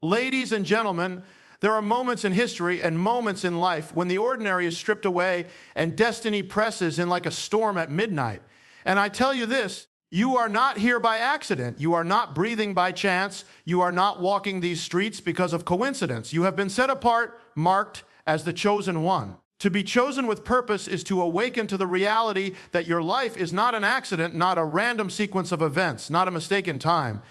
Ladies and gentlemen, there are moments in history and moments in life when the ordinary is stripped away and destiny presses in like a storm at midnight. And I tell you this, you are not here by accident. You are not breathing by chance. You are not walking these streets because of coincidence. You have been set apart, marked as the chosen one. To be chosen with purpose is to awaken to the reality that your life is not an accident, not a random sequence of events, not a mistake in time.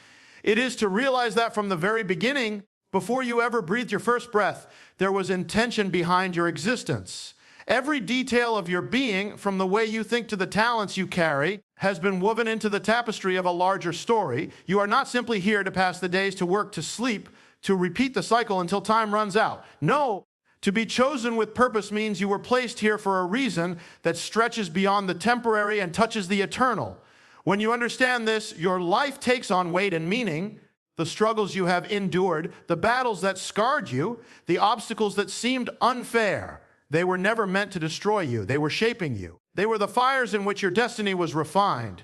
It is to realize that from the very beginning, before you ever breathed your first breath, there was intention behind your existence. Every detail of your being, from the way you think to the talents you carry, has been woven into the tapestry of a larger story. You are not simply here to pass the days, to work, to sleep, to repeat the cycle until time runs out. No, to be chosen with purpose means you were placed here for a reason that stretches beyond the temporary and touches the eternal. When you understand this, your life takes on weight and meaning. The struggles you have endured, the battles that scarred you, the obstacles that seemed unfair, they were never meant to destroy you. They were shaping you. They were the fires in which your destiny was refined.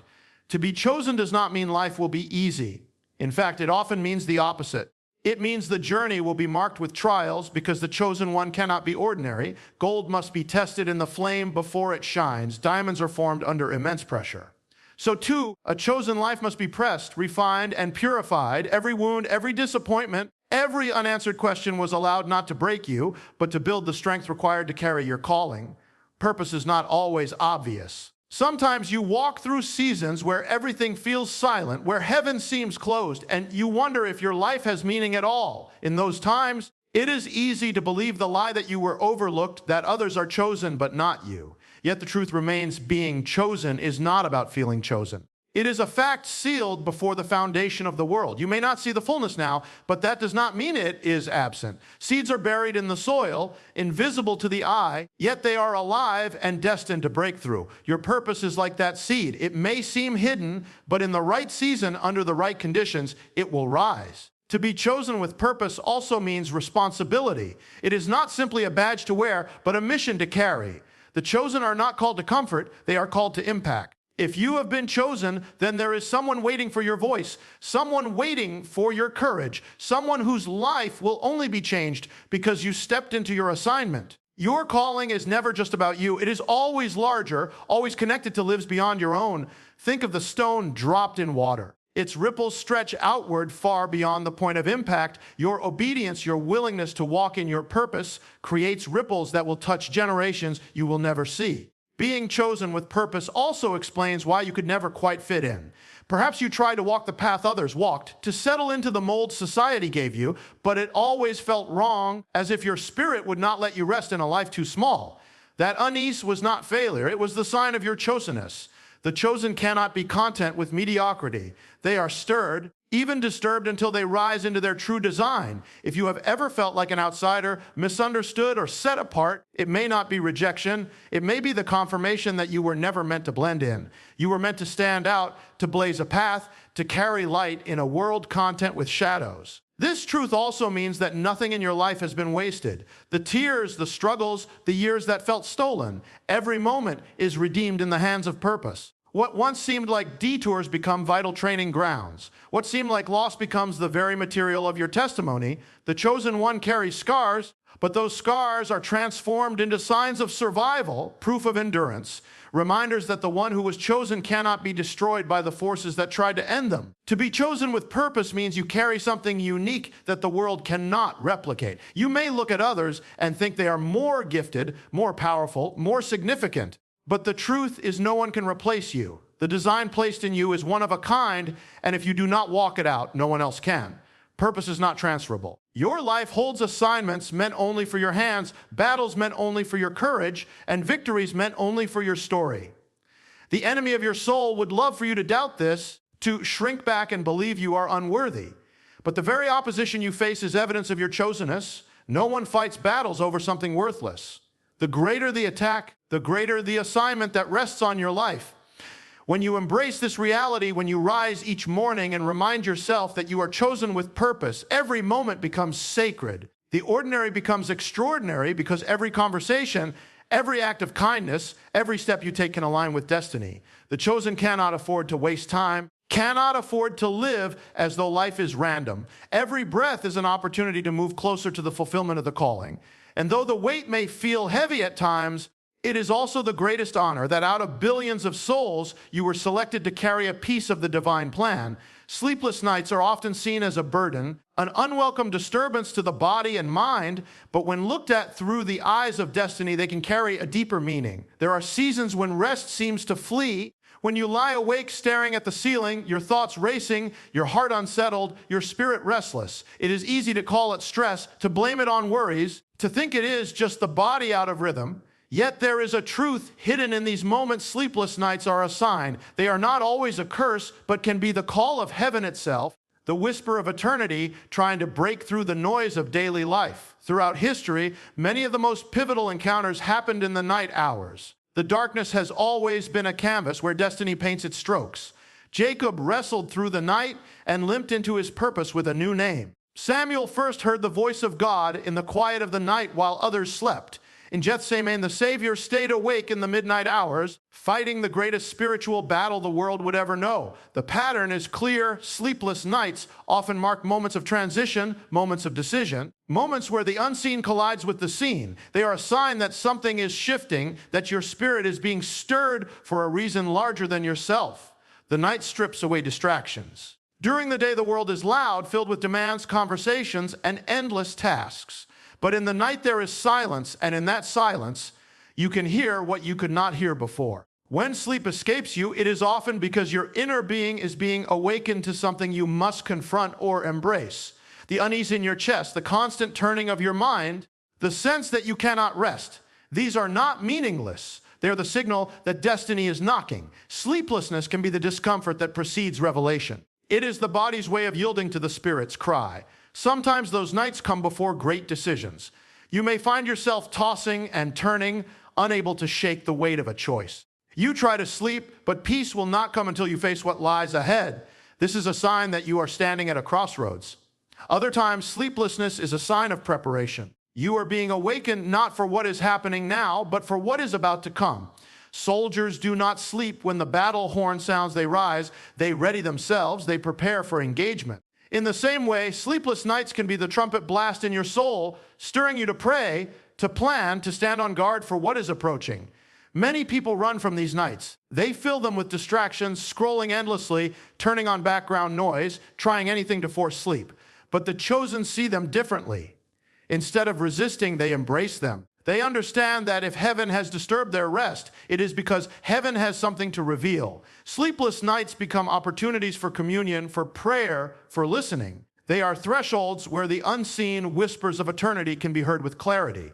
To be chosen does not mean life will be easy. In fact, it often means the opposite. It means the journey will be marked with trials because the chosen one cannot be ordinary. Gold must be tested in the flame before it shines. Diamonds are formed under immense pressure. So too, a chosen life must be pressed, refined, and purified. Every wound, every disappointment, every unanswered question was allowed not to break you, but to build the strength required to carry your calling. Purpose is not always obvious. Sometimes you walk through seasons where everything feels silent, where heaven seems closed, and you wonder if your life has meaning at all. In those times, it is easy to believe the lie that you were overlooked, that others are chosen but not you. Yet the truth remains, being chosen is not about feeling chosen. It is a fact sealed before the foundation of the world. You may not see the fullness now, but that does not mean it is absent. Seeds are buried in the soil, invisible to the eye, yet they are alive and destined to break through. Your purpose is like that seed. It may seem hidden, but in the right season, under the right conditions, it will rise. To be chosen with purpose also means responsibility. It is not simply a badge to wear, but a mission to carry. The chosen are not called to comfort, they are called to impact. If you have been chosen, then there is someone waiting for your voice, someone waiting for your courage, someone whose life will only be changed because you stepped into your assignment. Your calling is never just about you. It is always larger, always connected to lives beyond your own. Think of the stone dropped in water. Its ripples stretch outward far beyond the point of impact. Your obedience, your willingness to walk in your purpose creates ripples that will touch generations you will never see. Being chosen with purpose also explains why you could never quite fit in. Perhaps you tried to walk the path others walked, to settle into the mold society gave you, but it always felt wrong, as if your spirit would not let you rest in a life too small. That unease was not failure, it was the sign of your chosenness. The chosen cannot be content with mediocrity. They are stirred, even disturbed until they rise into their true design. If you have ever felt like an outsider, misunderstood, or set apart, it may not be rejection. It may be the confirmation that you were never meant to blend in. You were meant to stand out, to blaze a path, to carry light in a world content with shadows. This truth also means that nothing in your life has been wasted. The tears, the struggles, the years that felt stolen, every moment is redeemed in the hands of purpose. What once seemed like detours become vital training grounds. What seemed like loss becomes the very material of your testimony. The chosen one carries scars, but those scars are transformed into signs of survival, proof of endurance, reminders that the one who was chosen cannot be destroyed by the forces that tried to end them. To be chosen with purpose means you carry something unique that the world cannot replicate. You may look at others and think they are more gifted, more powerful, more significant. But the truth is no one can replace you. The design placed in you is one of a kind, and if you do not walk it out, no one else can. Purpose is not transferable. Your life holds assignments meant only for your hands, battles meant only for your courage, and victories meant only for your story. The enemy of your soul would love for you to doubt this, to shrink back and believe you are unworthy. But the very opposition you face is evidence of your chosenness. No one fights battles over something worthless. The greater the attack, the greater the assignment that rests on your life. When you embrace this reality, when you rise each morning and remind yourself that you are chosen with purpose, every moment becomes sacred. The ordinary becomes extraordinary because every conversation, every act of kindness, every step you take can align with destiny. The chosen cannot afford to waste time. cannot afford to live as though life is random. Every breath is an opportunity to move closer to the fulfillment of the calling. And though the weight may feel heavy at times, it is also the greatest honor that out of billions of souls, you were selected to carry a piece of the divine plan. Sleepless nights are often seen as a burden, an unwelcome disturbance to the body and mind, but when looked at through the eyes of destiny, they can carry a deeper meaning. There are seasons when rest seems to flee. When you lie awake staring at the ceiling, your thoughts racing, your heart unsettled, your spirit restless. It is easy to call it stress, to blame it on worries, to think it is just the body out of rhythm. Yet there is a truth hidden in these moments. Sleepless nights are a sign. They are not always a curse, but can be the call of heaven itself, the whisper of eternity trying to break through the noise of daily life. Throughout history, many of the most pivotal encounters happened in the night hours. The darkness has always been a canvas where destiny paints its strokes. Jacob wrestled through the night and limped into his purpose with a new name. Samuel first heard the voice of God in the quiet of the night while others slept. In Gethsemane, the Savior stayed awake in the midnight hours, fighting the greatest spiritual battle the world would ever know. The pattern is clear. Sleepless nights often mark moments of transition, moments of decision, moments where the unseen collides with the seen. They are a sign that something is shifting, that your spirit is being stirred for a reason larger than yourself. The night strips away distractions. During the day, the world is loud, filled with demands, conversations, and endless tasks. But in the night there is silence, and in that silence, you can hear what you could not hear before. When sleep escapes you, it is often because your inner being is being awakened to something you must confront or embrace. The unease in your chest, the constant turning of your mind, the sense that you cannot rest. These are not meaningless. They are the signal that destiny is knocking. Sleeplessness can be the discomfort that precedes revelation. It is the body's way of yielding to the spirit's cry. Sometimes those nights come before great decisions. You may find yourself tossing and turning, unable to shake the weight of a choice. You try to sleep, but peace will not come until you face what lies ahead. This is a sign that you are standing at a crossroads. Other times, sleeplessness is a sign of preparation. You are being awakened not for what is happening now, but for what is about to come. Soldiers do not sleep when the battle horn sounds. They rise, they ready themselves, they prepare for engagement. In the same way, sleepless nights can be the trumpet blast in your soul, stirring you to pray, to plan, to stand on guard for what is approaching. Many people run from these nights. They fill them with distractions, scrolling endlessly, turning on background noise, trying anything to force sleep. But the chosen see them differently. Instead of resisting, they embrace them. They understand that if heaven has disturbed their rest, it is because heaven has something to reveal. Sleepless nights become opportunities for communion, for prayer, for listening. They are thresholds where the unseen whispers of eternity can be heard with clarity.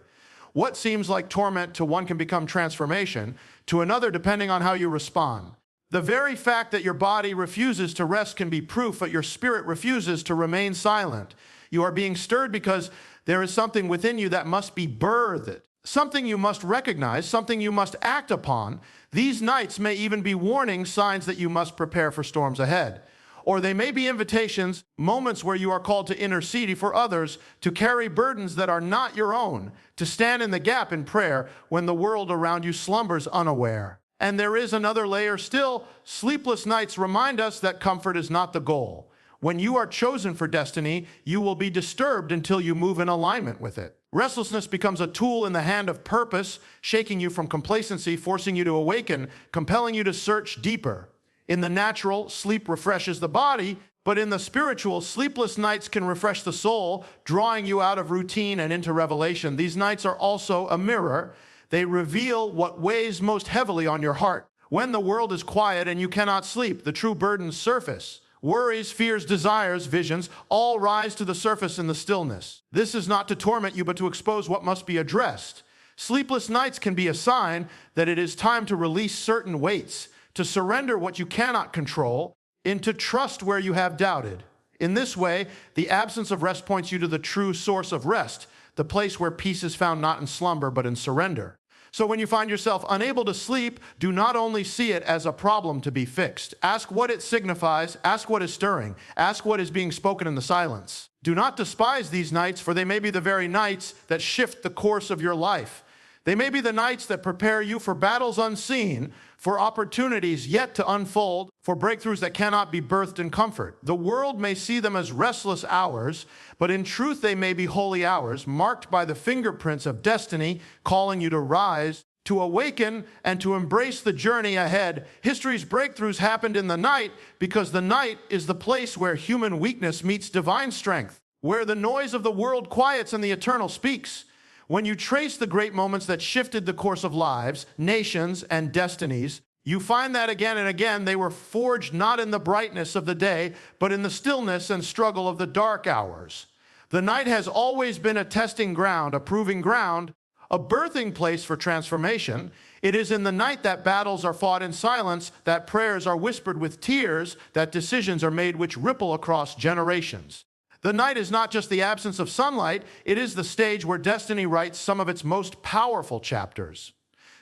What seems like torment to one can become transformation, to another depending on how you respond. The very fact that your body refuses to rest can be proof that your spirit refuses to remain silent. You are being stirred because there is something within you that must be birthed, something you must recognize, something you must act upon. These nights may even be warning signs that you must prepare for storms ahead. Or they may be invitations, moments where you are called to intercede for others, to carry burdens that are not your own, to stand in the gap in prayer when the world around you slumbers unaware. And there is another layer still. Sleepless nights remind us that comfort is not the goal. When you are chosen for destiny, you will be disturbed until you move in alignment with it. Restlessness becomes a tool in the hand of purpose, shaking you from complacency, forcing you to awaken, compelling you to search deeper. In the natural, sleep refreshes the body, but in the spiritual, sleepless nights can refresh the soul, drawing you out of routine and into revelation. These nights are also a mirror. They reveal what weighs most heavily on your heart. When the world is quiet and you cannot sleep, the true burdens surface. Worries, fears, desires, visions, all rise to the surface in the stillness. This is not to torment you, but to expose what must be addressed. Sleepless nights can be a sign that it is time to release certain weights, to surrender what you cannot control, and to trust where you have doubted. In this way, the absence of rest points you to the true source of rest, the place where peace is found not in slumber, but in surrender. So when you find yourself unable to sleep, do not only see it as a problem to be fixed. Ask what it signifies, ask what is stirring, ask what is being spoken in the silence. Do not despise these nights, for they may be the very nights that shift the course of your life. They may be the nights that prepare you for battles unseen, for opportunities yet to unfold, for breakthroughs that cannot be birthed in comfort. The world may see them as restless hours, but in truth they may be holy hours, marked by the fingerprints of destiny, calling you to rise, to awaken, and to embrace the journey ahead. History's breakthroughs happened in the night because the night is the place where human weakness meets divine strength, where the noise of the world quiets and the eternal speaks. When you trace the great moments that shifted the course of lives, nations, and destinies, you find that again and again they were forged not in the brightness of the day, but in the stillness and struggle of the dark hours. The night has always been a testing ground, a proving ground, a birthing place for transformation. It is in the night that battles are fought in silence, that prayers are whispered with tears, that decisions are made which ripple across generations. The night is not just the absence of sunlight, it is the stage where destiny writes some of its most powerful chapters.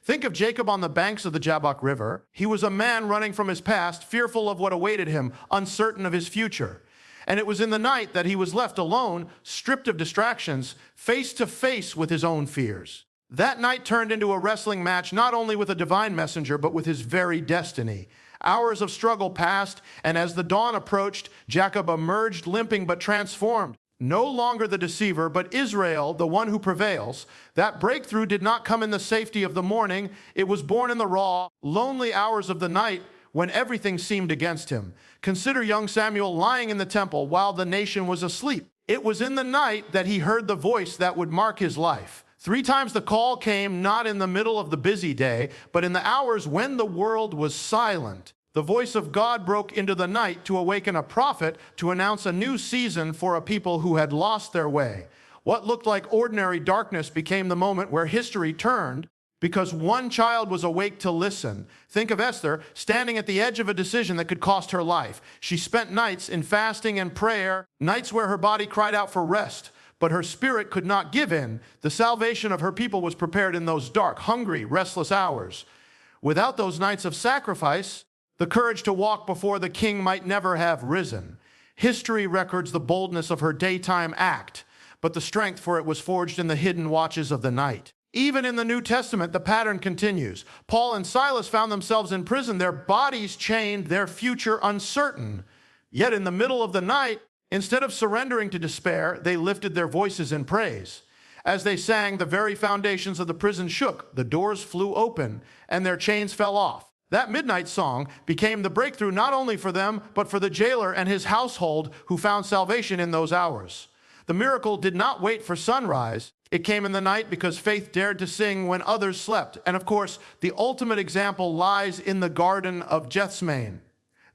Think of Jacob on the banks of the Jabbok River. He was a man running from his past, fearful of what awaited him, uncertain of his future. And it was in the night that he was left alone, stripped of distractions, face to face with his own fears. That night turned into a wrestling match not only with a divine messenger, but with his very destiny. Hours of struggle passed, and as the dawn approached, Jacob emerged limping but transformed. No longer the deceiver, but Israel, the one who prevails. That breakthrough did not come in the safety of the morning. It was born in the raw, lonely hours of the night when everything seemed against him. Consider young Samuel lying in the temple while the nation was asleep. It was in the night that he heard the voice that would mark his life. 3 times the call came not in the middle of the busy day, but in the hours when the world was silent. The voice of God broke into the night to awaken a prophet to announce a new season for a people who had lost their way. What looked like ordinary darkness became the moment where history turned because one child was awake to listen. Think of Esther standing at the edge of a decision that could cost her life. She spent nights in fasting and prayer, nights where her body cried out for rest, but her spirit could not give in. The salvation of her people was prepared in those dark, hungry, restless hours. Without those nights of sacrifice, the courage to walk before the king might never have risen. History records the boldness of her daytime act, but the strength for it was forged in the hidden watches of the night. Even in the New Testament, the pattern continues. Paul and Silas found themselves in prison, their bodies chained, their future uncertain. Yet in the middle of the night, instead of surrendering to despair, they lifted their voices in praise. As they sang, the very foundations of the prison shook, the doors flew open, and their chains fell off. That midnight song became the breakthrough not only for them, but for the jailer and his household who found salvation in those hours. The miracle did not wait for sunrise. It came in the night because faith dared to sing when others slept. And of course, the ultimate example lies in the Garden of Gethsemane.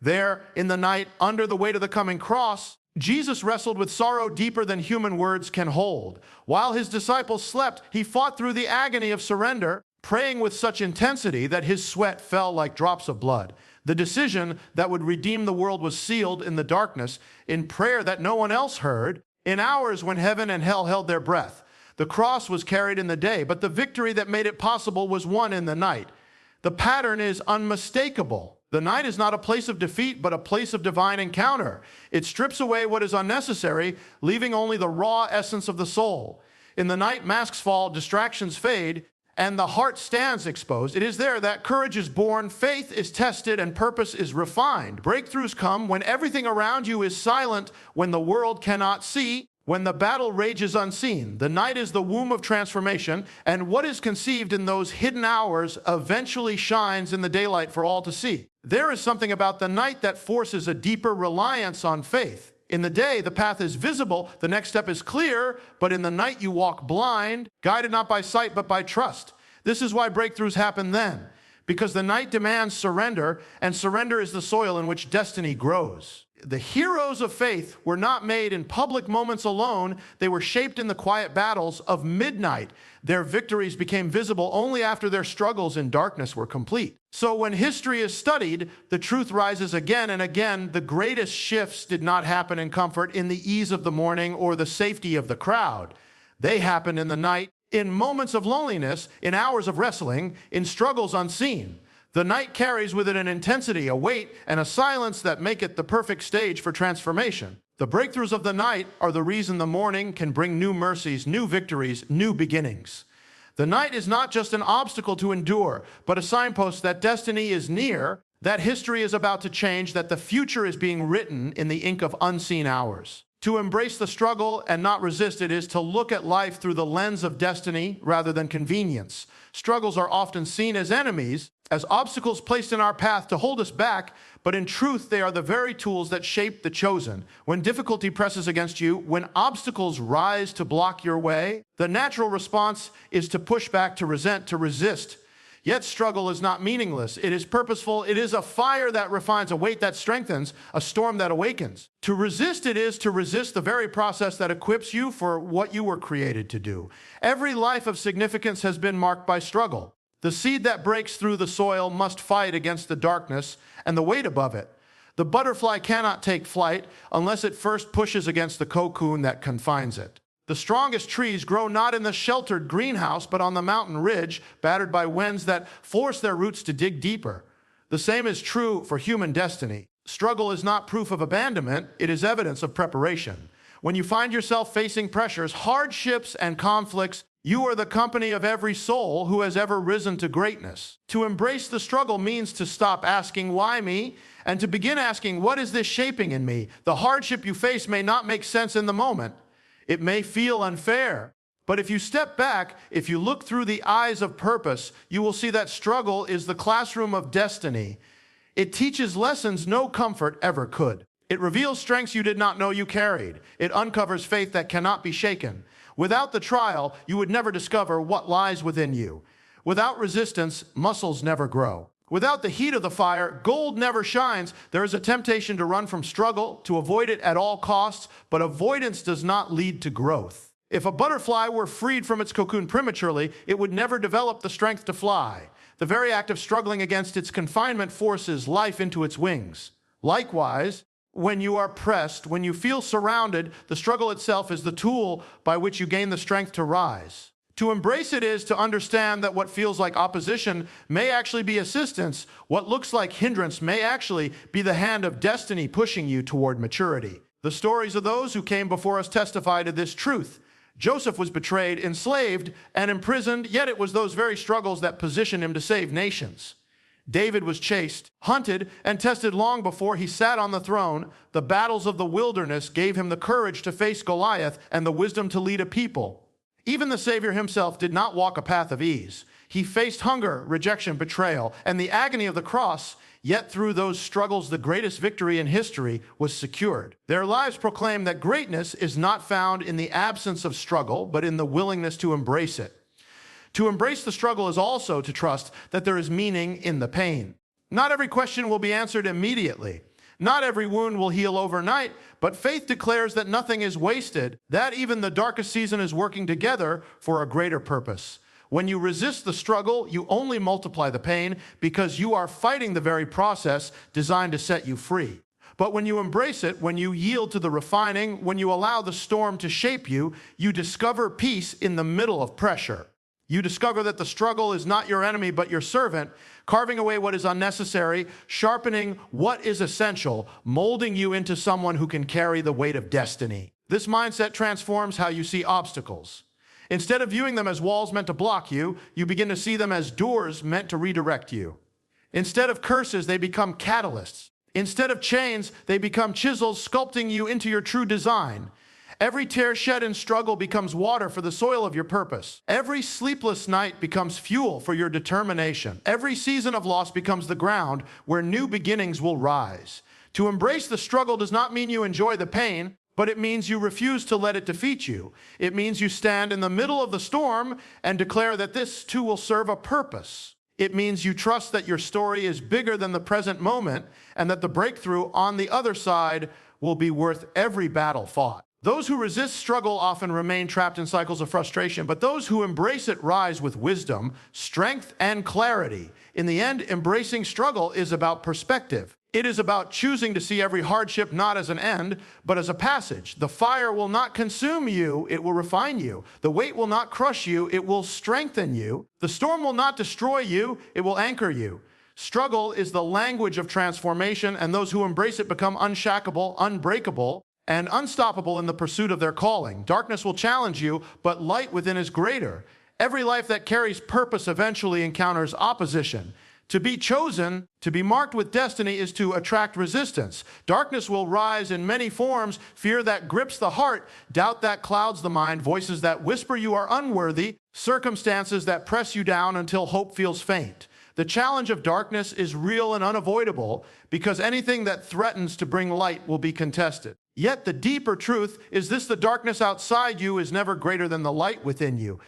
There, in the night, under the weight of the coming cross, Jesus wrestled with sorrow deeper than human words can hold. While his disciples slept, he fought through the agony of surrender, praying with such intensity that his sweat fell like drops of blood. The decision that would redeem the world was sealed in the darkness, in prayer that no one else heard, in hours when heaven and hell held their breath. The cross was carried in the day, but the victory that made it possible was won in the night. The pattern is unmistakable. The night is not a place of defeat, but a place of divine encounter. It strips away what is unnecessary, leaving only the raw essence of the soul. In the night, masks fall, distractions fade, and the heart stands exposed. It is there that courage is born, faith is tested, and purpose is refined. Breakthroughs come when everything around you is silent, when the world cannot see, when the battle rages unseen. The night is the womb of transformation, and what is conceived in those hidden hours eventually shines in the daylight for all to see. There is something about the night that forces a deeper reliance on faith. In the day, the path is visible, the next step is clear, but in the night you walk blind, guided not by sight but by trust. This is why breakthroughs happen then, because the night demands surrender, and surrender is the soil in which destiny grows. The heroes of faith were not made in public moments alone, they were shaped in the quiet battles of midnight. Their victories became visible only after their struggles in darkness were complete. So when history is studied, the truth rises again and again. The greatest shifts did not happen in comfort, in the ease of the morning, or the safety of the crowd. They happened in the night, in moments of loneliness, in hours of wrestling, in struggles unseen. The night carries with it an intensity, a weight, and a silence that make it the perfect stage for transformation. The breakthroughs of the night are the reason the morning can bring new mercies, new victories, new beginnings. The night is not just an obstacle to endure, but a signpost that destiny is near, That history is about to change, that the future is being written in the ink of unseen hours. To embrace the struggle and not resist it is to look at life through the lens of destiny rather than convenience. Struggles are often seen as enemies, as obstacles placed in our path to hold us back, but in truth, they are the very tools that shape the chosen. When difficulty presses against you, when obstacles rise to block your way, the natural response is to push back, to resent, to resist. Yet struggle is not meaningless. It is purposeful. It is a fire that refines, a weight that strengthens, a storm that awakens. To resist it is to resist the very process that equips you for what you were created to do. Every life of significance has been marked by struggle. The seed that breaks through the soil must fight against the darkness and the weight above it. The butterfly cannot take flight unless it first pushes against the cocoon that confines it. The strongest trees grow not in the sheltered greenhouse, but on the mountain ridge, battered by winds that force their roots to dig deeper. The same is true for human destiny. Struggle is not proof of abandonment, it is evidence of preparation. When you find yourself facing pressures, hardships, and conflicts, you are the company of every soul who has ever risen to greatness. To embrace the struggle means to stop asking, "Why me?" and to begin asking, "What is this shaping in me?" The hardship you face may not make sense in the moment. It may feel unfair, but if you step back, if you look through the eyes of purpose, you will see that struggle is the classroom of destiny. It teaches lessons no comfort ever could. It reveals strengths you did not know you carried. It uncovers faith that cannot be shaken. Without the trial, you would never discover what lies within you. Without resistance, muscles never grow. Without the heat of the fire, gold never shines. There is a temptation to run from struggle, to avoid it at all costs, but avoidance does not lead to growth. If a butterfly were freed from its cocoon prematurely, it would never develop the strength to fly. The very act of struggling against its confinement forces life into its wings. Likewise, when you are pressed, when you feel surrounded, the struggle itself is the tool by which you gain the strength to rise. To embrace it is to understand that what feels like opposition may actually be assistance. What looks like hindrance may actually be the hand of destiny pushing you toward maturity. The stories of those who came before us testify to this truth. Joseph was betrayed, enslaved, and imprisoned, yet it was those very struggles that positioned him to save nations. David was chased, hunted, and tested long before he sat on the throne. The battles of the wilderness gave him the courage to face Goliath and the wisdom to lead a people. Even the Savior himself did not walk a path of ease. He faced hunger, rejection, betrayal, and the agony of the cross, yet through those struggles, the greatest victory in history was secured. Their lives proclaim that greatness is not found in the absence of struggle, but in the willingness to embrace it. To embrace the struggle is also to trust that there is meaning in the pain. Not every question will be answered immediately. Not every wound will heal overnight, but faith declares that nothing is wasted, that even the darkest season is working together for a greater purpose. When you resist the struggle, you only multiply the pain because you are fighting the very process designed to set you free. But when you embrace it, when you yield to the refining, when you allow the storm to shape you, you discover peace in the middle of pressure. You discover that the struggle is not your enemy, but your servant, carving away what is unnecessary, sharpening what is essential, molding you into someone who can carry the weight of destiny. This mindset transforms how you see obstacles. Instead of viewing them as walls meant to block you, you begin to see them as doors meant to redirect you. Instead of curses, they become catalysts. Instead of chains, they become chisels sculpting you into your true design. Every tear shed in struggle becomes water for the soil of your purpose. Every sleepless night becomes fuel for your determination. Every season of loss becomes the ground where new beginnings will rise. To embrace the struggle does not mean you enjoy the pain, but it means you refuse to let it defeat you. It means you stand in the middle of the storm and declare that this too will serve a purpose. It means you trust that your story is bigger than the present moment and that the breakthrough on the other side will be worth every battle fought. Those who resist struggle often remain trapped in cycles of frustration, but those who embrace it rise with wisdom, strength, and clarity. In the end, embracing struggle is about perspective. It is about choosing to see every hardship not as an end, but as a passage. The fire will not consume you, it will refine you. The weight will not crush you, it will strengthen you. The storm will not destroy you, it will anchor you. Struggle is the language of transformation, and those who embrace it become unshackable, unbreakable, and unstoppable in the pursuit of their calling. Darkness will challenge you, but light within is greater. Every life that carries purpose eventually encounters opposition. To be chosen, to be marked with destiny, is to attract resistance. Darkness will rise in many forms: fear that grips the heart, doubt that clouds the mind, voices that whisper you are unworthy, circumstances that press you down until hope feels faint. The challenge of darkness is real and unavoidable, because anything that threatens to bring light will be contested. Yet the deeper truth is this: the darkness outside you is never greater than the light within you.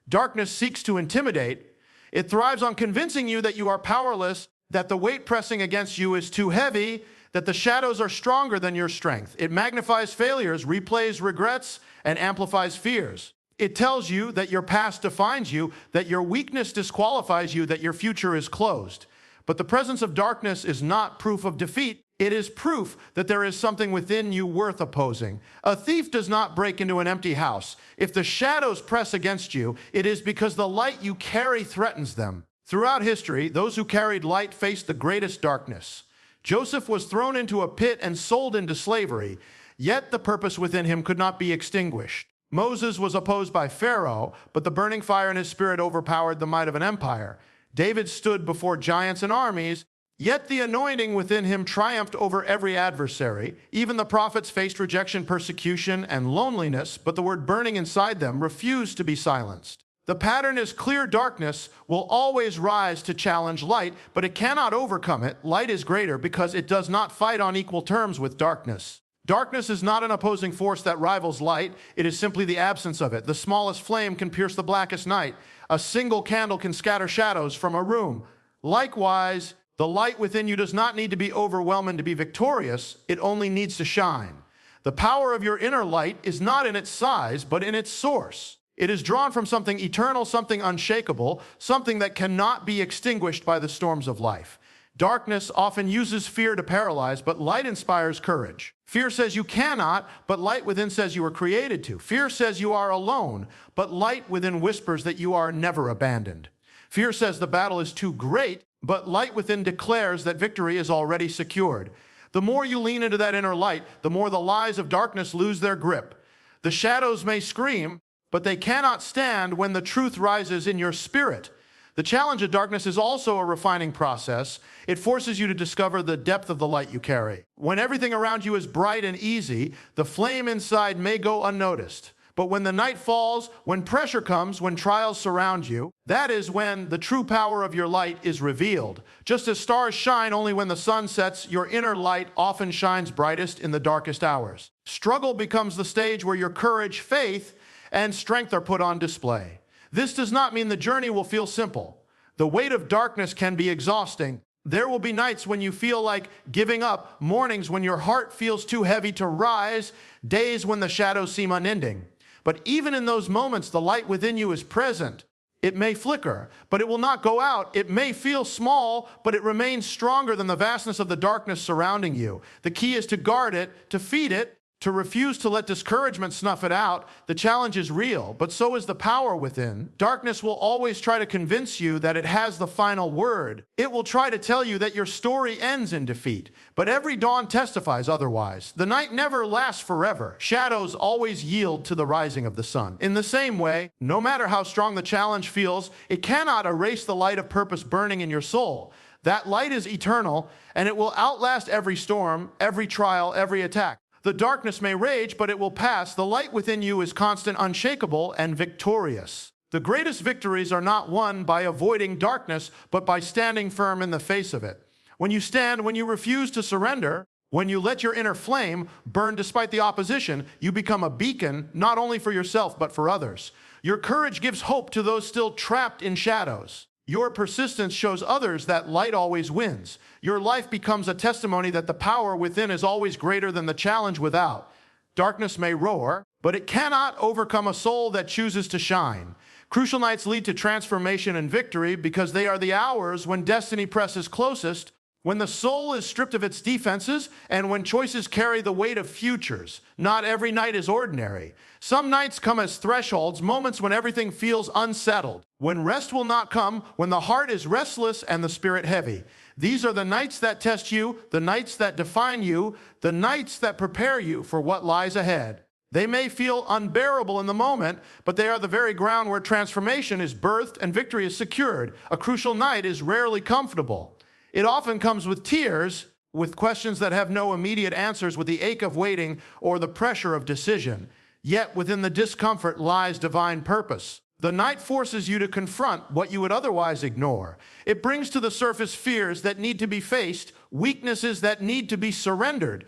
Darkness seeks to intimidate. It thrives on convincing you that you are powerless, that the weight pressing against you is too heavy, that the shadows are stronger than your strength. It magnifies failures, replays regrets, and amplifies fears. It tells you that your past defines you, that your weakness disqualifies you, that your future is closed. But the presence of darkness is not proof of defeat. It is proof that there is something within you worth opposing. A thief does not break into an empty house. If the shadows press against you, it is because the light you carry threatens them. Throughout history, those who carried light faced the greatest darkness. Joseph was thrown into a pit and sold into slavery, yet the purpose within him could not be extinguished. Moses was opposed by Pharaoh, but the burning fire in his spirit overpowered the might of an empire. David stood before giants and armies, yet the anointing within him triumphed over every adversary. Even the prophets faced rejection, persecution, and loneliness, but the word burning inside them refused to be silenced. The pattern is clear: darkness will always rise to challenge light, but it cannot overcome it. Light is greater because it does not fight on equal terms with darkness. Darkness is not an opposing force that rivals light. It is simply the absence of it. The smallest flame can pierce the blackest night. A single candle can scatter shadows from a room. Likewise, the light within you does not need to be overwhelming to be victorious. It only needs to shine. The power of your inner light is not in its size, but in its source. It is drawn from something eternal, something unshakable, something that cannot be extinguished by the storms of life. Darkness often uses fear to paralyze, but light inspires courage. Fear says you cannot, but light within says you were created to. Fear says you are alone, but light within whispers that you are never abandoned. Fear says the battle is too great, but light within declares that victory is already secured. The more you lean into that inner light, the more the lies of darkness lose their grip. The shadows may scream, but they cannot stand when the truth rises in your spirit. The challenge of darkness is also a refining process. It forces you to discover the depth of the light you carry. When everything around you is bright and easy, the flame inside may go unnoticed. But when the night falls, when pressure comes, when trials surround you, that is when the true power of your light is revealed. Just as stars shine only when the sun sets, your inner light often shines brightest in the darkest hours. Struggle becomes the stage where your courage, faith, and strength are put on display. This does not mean the journey will feel simple. The weight of darkness can be exhausting. There will be nights when you feel like giving up, mornings when your heart feels too heavy to rise, days when the shadows seem unending. But even in those moments, the light within you is present. It may flicker, but it will not go out. It may feel small, but it remains stronger than the vastness of the darkness surrounding you. The key is to guard it, to feed it, to refuse to let discouragement snuff it out. The challenge is real, but so is the power within. Darkness will always try to convince you that it has the final word. It will try to tell you that your story ends in defeat, but every dawn testifies otherwise. The night never lasts forever. Shadows always yield to the rising of the sun. In the same way, no matter how strong the challenge feels, it cannot erase the light of purpose burning in your soul. That light is eternal, and it will outlast every storm, every trial, every attack. The darkness may rage, but it will pass. The light within you is constant, unshakable, and victorious. The greatest victories are not won by avoiding darkness, but by standing firm in the face of it. When you stand, when you refuse to surrender, when you let your inner flame burn despite the opposition, you become a beacon, not only for yourself, but for others. Your courage gives hope to those still trapped in shadows. Your persistence shows others that light always wins. Your life becomes a testimony that the power within is always greater than the challenge without. Darkness may roar, but it cannot overcome a soul that chooses to shine. Crucial nights lead to transformation and victory because they are the hours when destiny presses closest, when the soul is stripped of its defenses, and when choices carry the weight of futures. Not every night is ordinary. Some nights come as thresholds, moments when everything feels unsettled, when rest will not come, when the heart is restless and the spirit heavy. These are the nights that test you, the nights that define you, the nights that prepare you for what lies ahead. They may feel unbearable in the moment, but they are the very ground where transformation is birthed and victory is secured. A crucial night is rarely comfortable. It often comes with tears, with questions that have no immediate answers, with the ache of waiting or the pressure of decision. Yet within the discomfort lies divine purpose. The night forces you to confront what you would otherwise ignore. It brings to the surface fears that need to be faced, weaknesses that need to be surrendered,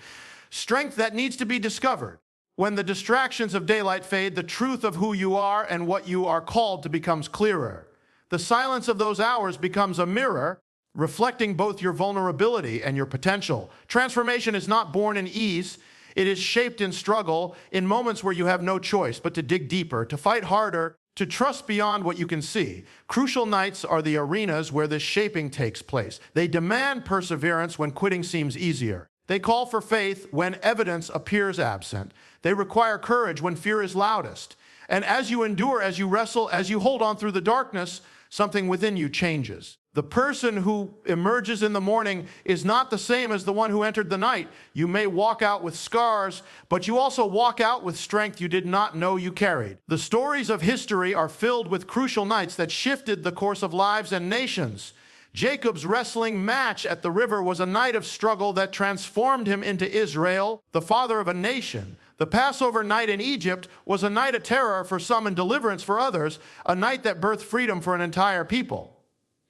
strength that needs to be discovered. When the distractions of daylight fade, the truth of who you are and what you are called to becomes clearer. The silence of those hours becomes a mirror, reflecting both your vulnerability and your potential. Transformation is not born in ease. It is shaped in struggle, in moments where you have no choice but to dig deeper, to fight harder, to trust beyond what you can see. Crucial nights are the arenas where this shaping takes place. They demand perseverance when quitting seems easier. They call for faith when evidence appears absent. They require courage when fear is loudest. And as you endure, as you wrestle, as you hold on through the darkness, something within you changes. The person who emerges in the morning is not the same as the one who entered the night. You may walk out with scars, but you also walk out with strength you did not know you carried. The stories of history are filled with crucial nights that shifted the course of lives and nations. Jacob's wrestling match at the river was a night of struggle that transformed him into Israel, the father of a nation. The Passover night in Egypt was a night of terror for some and deliverance for others, a night that birthed freedom for an entire people.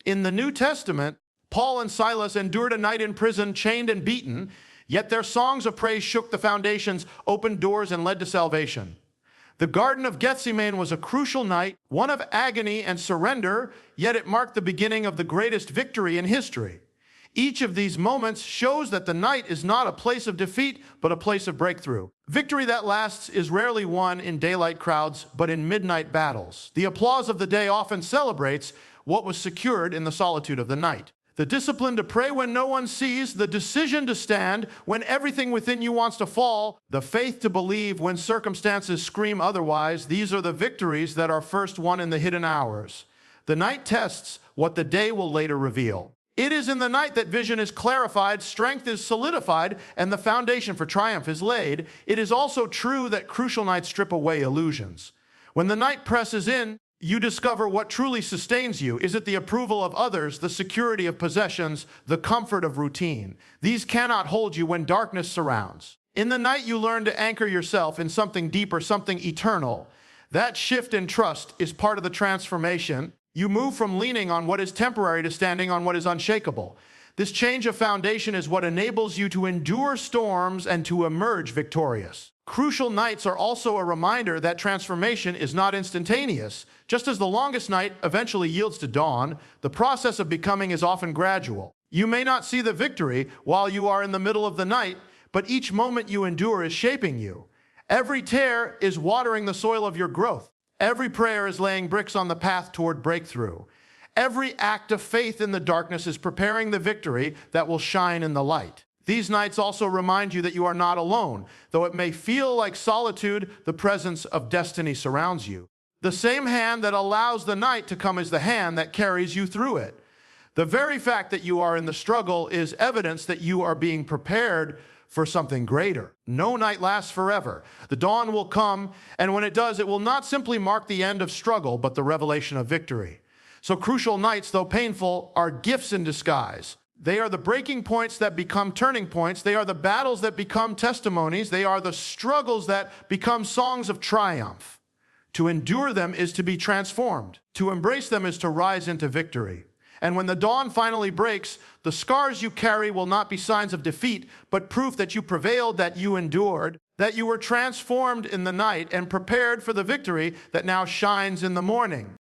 In the New Testament, Paul and Silas endured a night in prison, chained and beaten, yet their songs of praise shook the foundations, opened doors, and led to salvation. The Garden of Gethsemane was a crucial night, one of agony and surrender, yet it marked the beginning of the greatest victory in history. Each of these moments shows that the night is not a place of defeat, but a place of breakthrough. Victory that lasts is rarely won in daylight crowds, but in midnight battles. The applause of the day often celebrates what was secured in the solitude of the night. The discipline to pray when no one sees, the decision to stand when everything within you wants to fall, the faith to believe when circumstances scream otherwise, these are the victories that are first won in the hidden hours. The night tests what the day will later reveal. It is in the night that vision is clarified, strength is solidified, and the foundation for triumph is laid. It is also true that crucial nights strip away illusions. When the night presses in, you discover what truly sustains you. Is it the approval of others, the security of possessions, the comfort of routine? These cannot hold you when darkness surrounds. In the night, you learn to anchor yourself in something deeper, something eternal. That shift in trust is part of the transformation. You move from leaning on what is temporary to standing on what is unshakable. This change of foundation is what enables you to endure storms and to emerge victorious. Crucial nights are also a reminder that transformation is not instantaneous. Just as the longest night eventually yields to dawn, the process of becoming is often gradual. You may not see the victory while you are in the middle of the night, but each moment you endure is shaping you. Every tear is watering the soil of your growth. Every prayer is laying bricks on the path toward breakthrough. Every act of faith in the darkness is preparing the victory that will shine in the light. These nights also remind you that you are not alone. Though it may feel like solitude, the presence of destiny surrounds you. The same hand that allows the night to come is the hand that carries you through it. The very fact that you are in the struggle is evidence that you are being prepared for something greater. No night lasts forever. The dawn will come, and when it does, it will not simply mark the end of struggle, but the revelation of victory. So crucial nights, though painful, are gifts in disguise. They are the breaking points that become turning points. They are the battles that become testimonies. They are the struggles that become songs of triumph. To endure them is to be transformed. To embrace them is to rise into victory. And when the dawn finally breaks, the scars you carry will not be signs of defeat, but proof that you prevailed, that you endured, that you were transformed in the night and prepared for the victory that now shines in the morning.